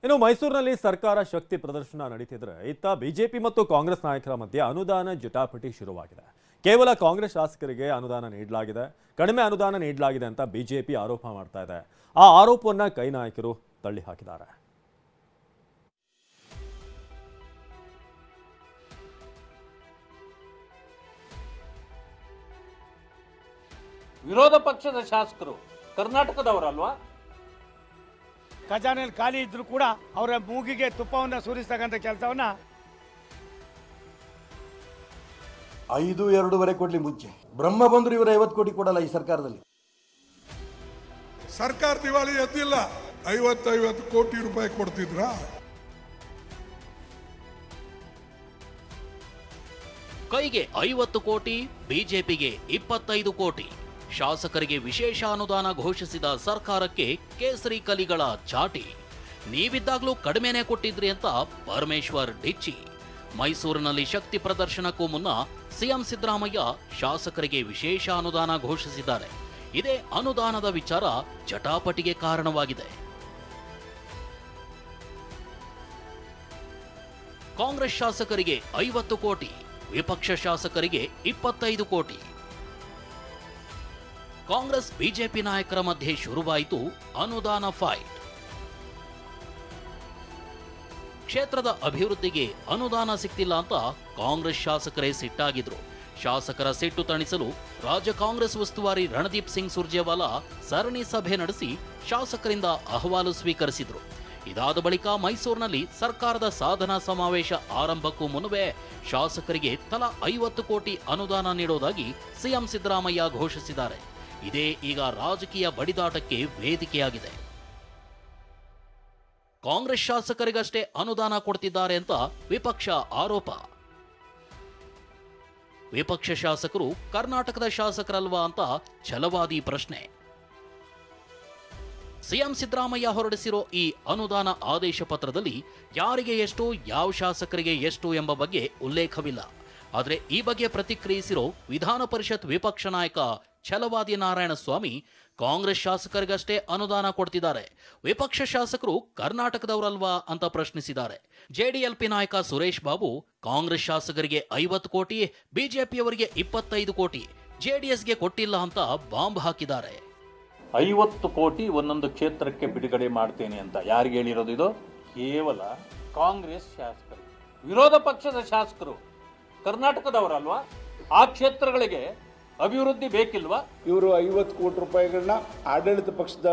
ಇನ್ನು ಮೈಸೂರಿನಲ್ಲಿ ಸರ್ಕಾರ ಶಕ್ತಿ ಪ್ರದರ್ಶನ ನಡೀತಿದ್ರೆ ಇತ್ತ ಬಿಜೆಪಿ ಮತ್ತು ಕಾಂಗ್ರೆಸ್ ನಾಯಕರ ಮಧ್ಯೆ ಅನುದಾನ ಜಟಾಪಟಿ ಶುರುವಾಗಿದೆ. ಕೇವಲ ಕಾಂಗ್ರೆಸ್ ಶಾಸಕರಿಗೆ ಅನುದಾನ ನೀಡಲಾಗಿದೆ, ಕಡಿಮೆ ಅನುದಾನ ನೀಡಲಾಗಿದೆ ಅಂತ ಬಿಜೆಪಿ ಆರೋಪ ಮಾಡ್ತಾ ಇದೆ. ಆ ಆರೋಪವನ್ನ ಕೈ ನಾಯಕರು ತಳ್ಳಿ ಹಾಕಿದ್ದಾರೆ. ವಿರೋಧ ಪಕ್ಷದ ಶಾಸಕರು ಕರ್ನಾಟಕದವರಲ್ವಾ? ಖಜಾನೆಯಲ್ಲಿ ಖಾಲಿ ಇದ್ರು ಕೂಡ ಅವರ ಮೂಗಿಗೆ ತುಪ್ಪವನ್ನು ಸುರಿಸ್ತಕ್ಕಂಥ ಕೆಲಸವನ್ನ 5-2.5 ಕೋಟಿ ಮುಂಚೆ ಬ್ರಹ್ಮ ಬಂದ್ರು ಇವರು 50 ಕೋಟಿ ಕೊಡಲ್ಲ ಈ ಸರ್ಕಾರದಲ್ಲಿ. ಸರ್ಕಾರ ದಿವಾಳಿ ಎದ್ದಿಲ್ಲ, 50 ಕೋಟಿ ರೂಪಾಯಿ ಕೊಡ್ತಿದ್ರ. ಕೈಗೆ 50 ಕೋಟಿ, ಬಿಜೆಪಿಗೆ 25 ಕೋಟಿ. ಶಾಸಕರಿಗೆ ವಿಶೇಷ ಅನುದಾನ ಘೋಷಿಸಿದ ಸರ್ಕಾರಕ್ಕೆ ಕೇಸರಿ ಕಲಿಗಳ ಚಾಟಿ. ನೀವಿದ್ದಾಗಲೂ ಕಡಿಮೆನೆ ಕೊಟ್ಟಿದ್ರಿ ಅಂತ ಪರಮೇಶ್ವರ್ ಡಿಚ್ಚಿ. ಮೈಸೂರಿನಲ್ಲಿ ಶಕ್ತಿ ಪ್ರದರ್ಶನಕ್ಕೂ ಮುನ್ನ ಸಿಎಂ ಸಿದ್ದರಾಮಯ್ಯ ಶಾಸಕರಿಗೆ ವಿಶೇಷ ಅನುದಾನ ಘೋಷಿಸಿದ್ದಾರೆ. ಇದೇ ಅನುದಾನದ ವಿಚಾರ ಜಟಾಪಟಿಗೆ ಕಾರಣವಾಗಿದೆ. ಕಾಂಗ್ರೆಸ್ ಶಾಸಕರಿಗೆ 50 ಕೋಟಿ, ವಿಪಕ್ಷ ಶಾಸಕರಿಗೆ 25 ಕೋಟಿ. ಕಾಂಗ್ರೆಸ್ ಬಿಜೆಪಿ ನಾಯಕರ ಮಧ್ಯೆ ಶುರುವಾಯಿತು ಅನುದಾನ ಫೈಟ್. ಕ್ಷೇತ್ರದ ಅಭಿವೃದ್ಧಿಗೆ ಅನುದಾನ ಸಿಗ್ತಿಲ್ಲ ಅಂತ ಕಾಂಗ್ರೆಸ್ ಶಾಸಕರೇ ಸಿಟ್ಟಾಗಿದ್ರು. ಶಾಸಕರ ಸಿಟ್ಟು ತಣಿಸಲು ರಾಜ್ಯ ಕಾಂಗ್ರೆಸ್ ಉಸ್ತುವಾರಿ ರಣದೀಪ್ ಸಿಂಗ್ ಸುರ್ಜೇವಾಲಾ ಸರಣಿ ಸಭೆ ನಡೆಸಿ ಶಾಸಕರಿಂದ ಅಹವಾಲು ಸ್ವೀಕರಿಸಿದ್ರು. ಇದಾದ ಬಳಿಕ ಮೈಸೂರಿನಲ್ಲಿ ಸರ್ಕಾರದ ಸಾಧನಾ ಸಮಾವೇಶ ಆರಂಭಕ್ಕೂ ಮುನ್ನವೇ ಶಾಸಕರಿಗೆ ತಲಾ 50 ಕೋಟಿ ಅನುದಾನ ನೀಡೋದಾಗಿ ಸಿಎಂ ಸಿದ್ದರಾಮಯ್ಯ ಘೋಷಿಸಿದ್ದಾರೆ. ಇದೇ ಈಗ ರಾಜಕೀಯ ಬಡಿದಾಟಕ್ಕೆ ವೇದಿಕೆಯಾಗಿದೆ. ಕಾಂಗ್ರೆಸ್ ಶಾಸಕರಿಗಷ್ಟೇ ಅನುದಾನ ಕೊಡ್ತಿದ್ದಾರೆ ಅಂತ ವಿಪಕ್ಷ ಆರೋಪ. ವಿಪಕ್ಷ ಶಾಸಕರು ಕರ್ನಾಟಕದ ಶಾಸಕರಲ್ವಾ ಅಂತ ಛಲವಾದಿ ಪ್ರಶ್ನೆ. ಸಿಎಂ ಸಿದ್ದರಾಮಯ್ಯ ಹೊರಡಿಸಿರೋ ಈ ಅನುದಾನ ಆದೇಶ ಪತ್ರದಲ್ಲಿ ಯಾರಿಗೆ ಎಷ್ಟು, ಯಾವ ಶಾಸಕರಿಗೆ ಎಷ್ಟು ಎಂಬ ಬಗ್ಗೆ ಉಲ್ಲೇಖವಿಲ್ಲ. ಆದರೆ ಈ ಬಗ್ಗೆ ಪ್ರತಿಕ್ರಿಯಿಸಿರೋ ವಿಧಾನ ಪರಿಷತ್ ವಿಪಕ್ಷ ನಾಯಕ ಛಲವಾದಿ ನಾರಾಯಣಸ್ವಾಮಿ ಕಾಂಗ್ರೆಸ್ ಶಾಸಕರಿಗಷ್ಟೇ ಅನುದಾನ ಕೊಡ್ತಿದ್ದಾರೆ, ವಿಪಕ್ಷ ಶಾಸಕರು ಕರ್ನಾಟಕದವರಲ್ವಾ ಅಂತ ಪ್ರಶ್ನಿಸಿದ್ದಾರೆ. ಜೆಡಿಎಲ್ಪಿ ನಾಯಕ ಸುರೇಶ್ ಬಾಬು ಕಾಂಗ್ರೆಸ್ ಶಾಸಕರಿಗೆ 50 ಕೋಟಿ, ಬಿಜೆಪಿಯವರಿಗೆ 25 ಕೋಟಿ, ಜೆಡಿಎಸ್ಗೆ ಕೊಟ್ಟಿಲ್ಲ ಅಂತ ಬಾಂಬ್ ಹಾಕಿದ್ದಾರೆ. 50 ಕೋಟಿ ಒಂದೊಂದು ಕ್ಷೇತ್ರಕ್ಕೆ ಬಿಡುಗಡೆ ಮಾಡ್ತೇನೆ ಅಂತ ಯಾರಿಗೆ ಹೇಳಿರೋದು? ಇದು ಕೇವಲ ಕಾಂಗ್ರೆಸ್ ಶಾಸಕರು. ವಿರೋಧ ಪಕ್ಷದ ಶಾಸಕರು ಕರ್ನಾಟಕದವರಲ್ವಾ? ಆ ಕ್ಷೇತ್ರಗಳಿಗೆ ಅಭಿವೃದ್ಧಿ ಬೇಕಿಲ್ವಾ? ಇವರು 50 ಕೋಟಿ ರೂಪಾಯಿಗಳನ್ನ ಆಡಳಿತ ಪಕ್ಷದ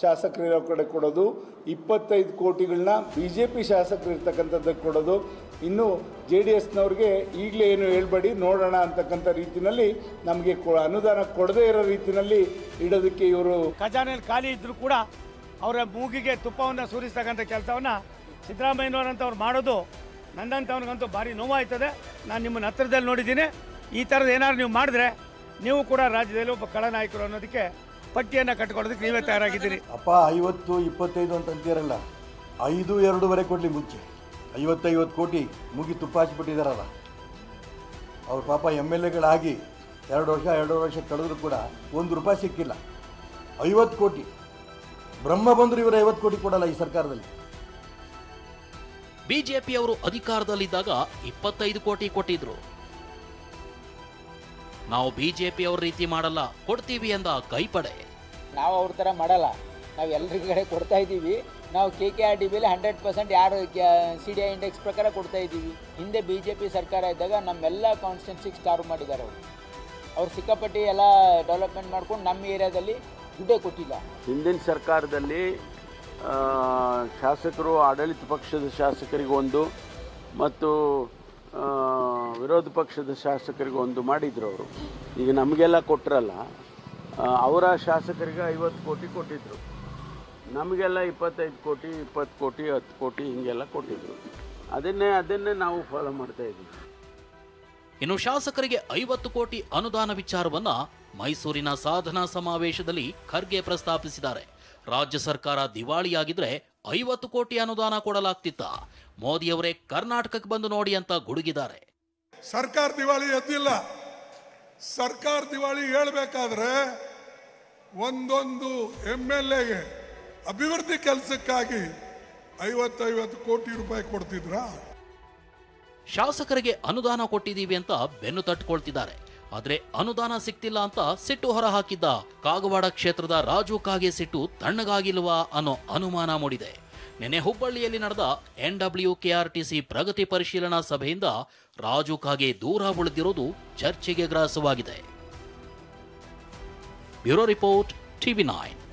ಶಾಸಕರಿರೋ ಕಡೆ ಕೊಡೋದು, 25 ಕೋಟಿಗಳನ್ನ ಬಿಜೆಪಿ ಶಾಸಕರು ಇರ್ತಕ್ಕಂಥದ್ದಕ್ಕೆ ಕೊಡೋದು, ಇನ್ನು JDSನವ್ರಿಗೆ ಈಗಲೇ ಏನು ಹೇಳ್ಬೇಡಿ ನೋಡೋಣ ಅಂತಕ್ಕಂಥ ರೀತಿಯಲ್ಲಿ ನಮಗೆ ಅನುದಾನ ಕೊಡದೇ ಇರೋ ರೀತಿಯಲ್ಲಿ ಇಡೋದಕ್ಕೆ ಇವರು ಖಜಾನೆಯಲ್ಲಿ ಖಾಲಿ ಇದ್ರು ಕೂಡ ಅವರ ಮೂಗಿಗೆ ತುಪ್ಪವನ್ನು ಸುರಿಸ್ತಕ್ಕಂಥ ಕೆಲಸವನ್ನ ಸಿದ್ದರಾಮಯ್ಯನವರಂತವ್ರು ಮಾಡೋದು ನನ್ನಂಥವ್ರಿಗಂತೂ ಭಾರಿ ನೋವಾಯ್ತದೆ. ನಾನು ನಿಮ್ಮನ್ನ ಹತ್ತಿರದಲ್ಲಿ ನೋಡಿದ್ದೀನಿ. ಈ ಥರದ್ದು ಏನಾದ್ರು ನೀವು ಮಾಡಿದ್ರೆ ನೀವು ಕೂಡ ರಾಜ್ಯದಲ್ಲಿ ಒಬ್ಬ ಕಳನಾಯಕರು ಅನ್ನೋದಕ್ಕೆ ಪಟ್ಟಿಯನ್ನು ಕಟ್ಕೊಳ್ಳೋದಕ್ಕೆ ನೀವೇ ತಯಾರಾಗಿದ್ದೀರಿ. ಅಪ್ಪ 50, 25 ಅಂತ ಅಂತೀರಲ್ಲ, 5-2.5 ಕೋಟಿ ಮುಂಚೆ 50 ಕೋಟಿ ಮುಗಿ ತುಪ್ಪ ಹಚ್ಚಿಬಿಟ್ಟಿದಾರಲ್ಲ. ಅವ್ರ ಪಾಪ MLAಗಳಾಗಿ 2 ವರ್ಷ ಕಳೆದ್ರು ಕೂಡ 1 ರೂಪಾಯಿ ಸಿಕ್ಕಿಲ್ಲ. 50 ಕೋಟಿ ಬ್ರಹ್ಮ ಬಂದ್ರು ಇವರು 50 ಕೋಟಿ ಕೊಡಲ್ಲ ಈ ಸರ್ಕಾರದಲ್ಲಿ. ಬಿಜೆಪಿಯವರು ಅಧಿಕಾರದಲ್ಲಿದ್ದಾಗ 25 ಕೋಟಿ ಕೊಟ್ಟಿದ್ರು. ನಾವು ಬಿಜೆಪಿಯವ್ರ ರೀತಿ ಮಾಡಲ್ಲ, ಕೊಡ್ತೀವಿ ಎಂದ ಕೈಪಡೆ. ನಾವು ಅವ್ರ ಥರ ಮಾಡಲ್ಲ, ನಾವು ಎಲ್ಲರ ಕಡೆ ಕೊಡ್ತಾ ಇದ್ದೀವಿ. ನಾವು KKRDBಯಲ್ಲಿ 100% ಯಾರು CDI ಇಂಡೆಕ್ಸ್ ಪ್ರಕಾರ ಕೊಡ್ತಾ ಇದ್ದೀವಿ. ಹಿಂದೆ BJP ಸರ್ಕಾರ ಇದ್ದಾಗ ನಮ್ಮೆಲ್ಲ ಕಾನ್ಸ್ಟಿಟ್ಯೂನ್ಸಿಗೆ ಸ್ಟಾರ್ ಮಾಡಿದ್ದಾರೆ. ಅವ್ರು ಸಿಕ್ಕಾಪಟ್ಟಿ ಎಲ್ಲ ಡೆವಲಪ್ಮೆಂಟ್ ಮಾಡ್ಕೊಂಡು ನಮ್ಮ ಏರಿಯಾದಲ್ಲಿ ದುಡ್ಡೇ ಕೊಟ್ಟಿಲ್ಲ. ಹಿಂದಿನ ಸರ್ಕಾರದಲ್ಲಿ ಶಾಸಕರು ಆಡಳಿತ ಪಕ್ಷದ ಶಾಸಕರಿಗೆ ಒಂದು ಮತ್ತು ವಿರೋಧ ಪಕ್ಷದ ಶಾಸಕರಿಗೆ ಒಂದು ಮಾಡಿದ್ರು ಅವರು. ಈಗ ನಮಗೆಲ್ಲ ಕೊಟ್ಟರಲ್ಲ, ಅವರ ಶಾಸಕರಿಗೆ 50 ಕೋಟಿ ಕೊಟ್ಟಿದ್ರು, ನಮಗೆಲ್ಲ 25 ಕೋಟಿ, 20 ಕೋಟಿ, 10 ಕೋಟಿ ಹಿಂಗೆಲ್ಲ ಕೊಟ್ಟಿದ್ರು. ಅದನ್ನೇ ನಾವು ಫಾಲೋ ಮಾಡ್ತಾ ಇದ್ದೀವಿ. ಇನ್ನು ಶಾಸಕರಿಗೆ 50 ಕೋಟಿ ಅನುದಾನ ವಿಚಾರವನ್ನ ಮೈಸೂರಿನ ಸಾಧನಾ ಸಮಾವೇಶದಲ್ಲಿ ಖರ್ಗೆ ಪ್ರಸ್ತಾಪಿಸಿದ್ದಾರೆ. ರಾಜ್ಯ ಸರ್ಕಾರ ದಿವಾಳಿಯಾಗಿದ್ರೆ 50 ಕೋಟಿ ಅನುದಾನ ಕೊಡಲಾಗ್ತಿತ್ತ? ಮೋದಿಯವರೇ ಕರ್ನಾಟಕಕ್ಕೆ ಬಂದು ನೋಡಿ ಅಂತ ಗುಡುಗಿದ್ದಾರೆ. ಸರ್ಕಾರ ದಿವಾಳಿ ಎದ್ದಿಲ್ಲ. ಸರ್ಕಾರ ದಿವಾಳಿ ಹೇಳ್ಬೇಕಾದ್ರೆ ಒಂದೊಂದು MLAಗೆ ಅಭಿವೃದ್ಧಿ ಕೆಲಸಕ್ಕಾಗಿ 50 ಕೋಟಿ ರೂಪಾಯಿ ಕೊಡ್ತಿದ್ರಾ? ಶಾಸಕರಿಗೆ ಅನುದಾನ ಕೊಟ್ಟಿದ್ದೀವಿ ಅಂತ ಬೆನ್ನು ತಟ್ಕೊಳ್ತಿದ್ದಾರೆ. ಆದ್ರೆ ಅನುದಾನ ಸಿಕ್ತಿಲ್ಲ ಅಂತ ಸಿಟ್ಟು ಹೊರಹಾಕಿದ್ದ ಕಾಗವಾಡ ಕ್ಷೇತ್ರದ ರಾಜು ಕಾಗೆ ಸಿಟ್ಟು ತಣ್ಣಗಾಗಿಲ್ವಾ ಅನ್ನೋ ಅನುಮಾನ ಮೂಡಿದೆ. ನಿನ್ನೆ ಹುಬ್ಬಳ್ಳಿಯಲ್ಲಿ ನಡೆದ NWKRTC ಪ್ರಗತಿ ಪರಿಶೀಲನಾ ಸಭೆಯಿಂದ ರಾಜು ಕಾಗೆ ದೂರ ಉಳಿದಿರೋದು ಚರ್ಚೆಗೆ ಗ್ರಾಸವಾಗಿದೆ. Bureau report, TV9.